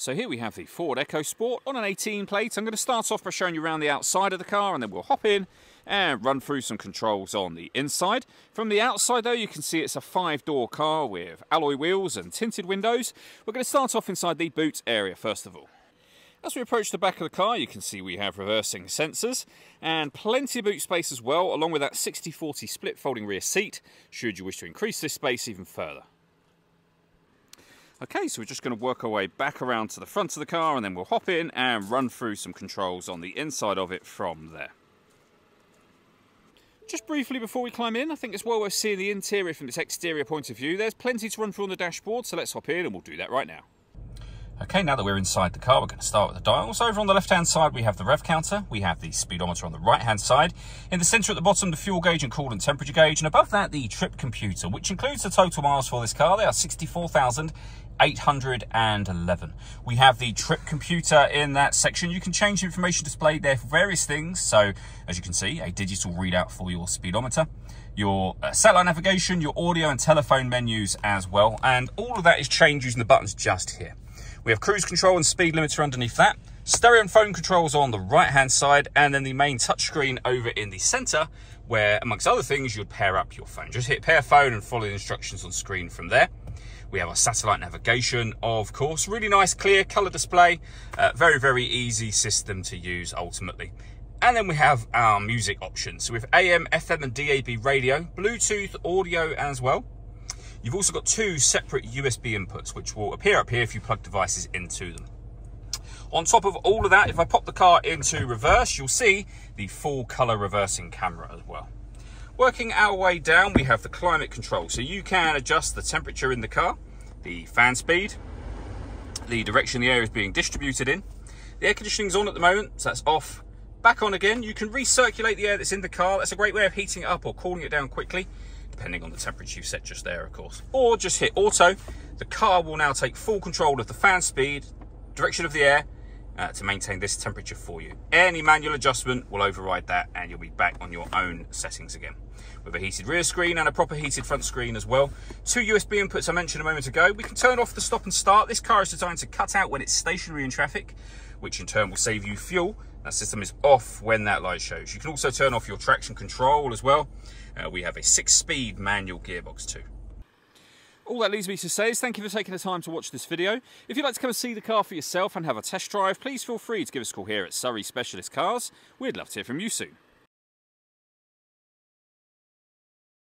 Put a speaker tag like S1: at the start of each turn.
S1: So here we have the Ford Ecosport on an 18 plate. I'm going to start off by showing you around the outside of the car, and then we'll hop in and run through some controls on the inside. From the outside though, you can see it's a 5-door car with alloy wheels and tinted windows. We're going to start off inside the boot area first of all. As we approach the back of the car, you can see we have reversing sensors and plenty of boot space as well, along with that 60/40 split folding rear seat, should you wish to increase this space even further. Okay, so we're just going to work our way back around to the front of the car, and then we'll hop in and run through some controls on the inside of it from there. Just briefly before we climb in, I think it's well worth seeing the interior from this exterior point of view. There's plenty to run through on the dashboard, so let's hop in and we'll do that right now. Okay, now that we're inside the car, we're going to start with the dials. Over on the left-hand side, we have the rev counter. We have the speedometer on the right-hand side. In the centre at the bottom, the fuel gauge and coolant temperature gauge. And above that, the trip computer, which includes the total miles for this car. They are 64,811. We have the trip computer in that section. You can change the information displayed there for various things. So, as you can see, a digital readout for your speedometer, your satellite navigation, your audio and telephone menus as well. And all of that is changed using the buttons just here. We have cruise control and speed limiter underneath that, stereo and phone controls on the right hand side, and then the main touchscreen over in the centre, where amongst other things you'd pair up your phone. Just hit pair phone and follow the instructions on screen from there. We have our satellite navigation, of course, really nice clear colour display, very easy system to use ultimately. And then we have our music options. So we have AM, FM and DAB radio, Bluetooth audio as well. You've also got two separate USB inputs, which will appear up here if you plug devices into them. On top of all of that, if I pop the car into reverse, you'll see the full colour reversing camera as well. Working our way down, we have the climate control. So you can adjust the temperature in the car, the fan speed, the direction the air is being distributed in. The air conditioning's on at the moment, so that's off. Back on again. You can recirculate the air that's in the car. That's a great way of heating it up or cooling it down quickly, depending on the temperature you set just there, of course. Or just hit auto. The car will now take full control of the fan speed, direction of the air, to maintain this temperature for you. Any manual adjustment will override that, and you'll be back on your own settings again. With a heated rear screen and a proper heated front screen as well. Two USB inputs I mentioned a moment ago. We can turn off the stop and start. This car is designed to cut out when it's stationary in traffic, which in turn will save you fuel. That system is off when that light shows. You can also turn off your traction control as well. We have a 6-speed manual gearbox too. All that leaves me to say is thank you for taking the time to watch this video. If you'd like to come and see the car for yourself and have a test drive, please feel free to give us a call here at Surrey Specialist Cars. We'd love to hear from you soon.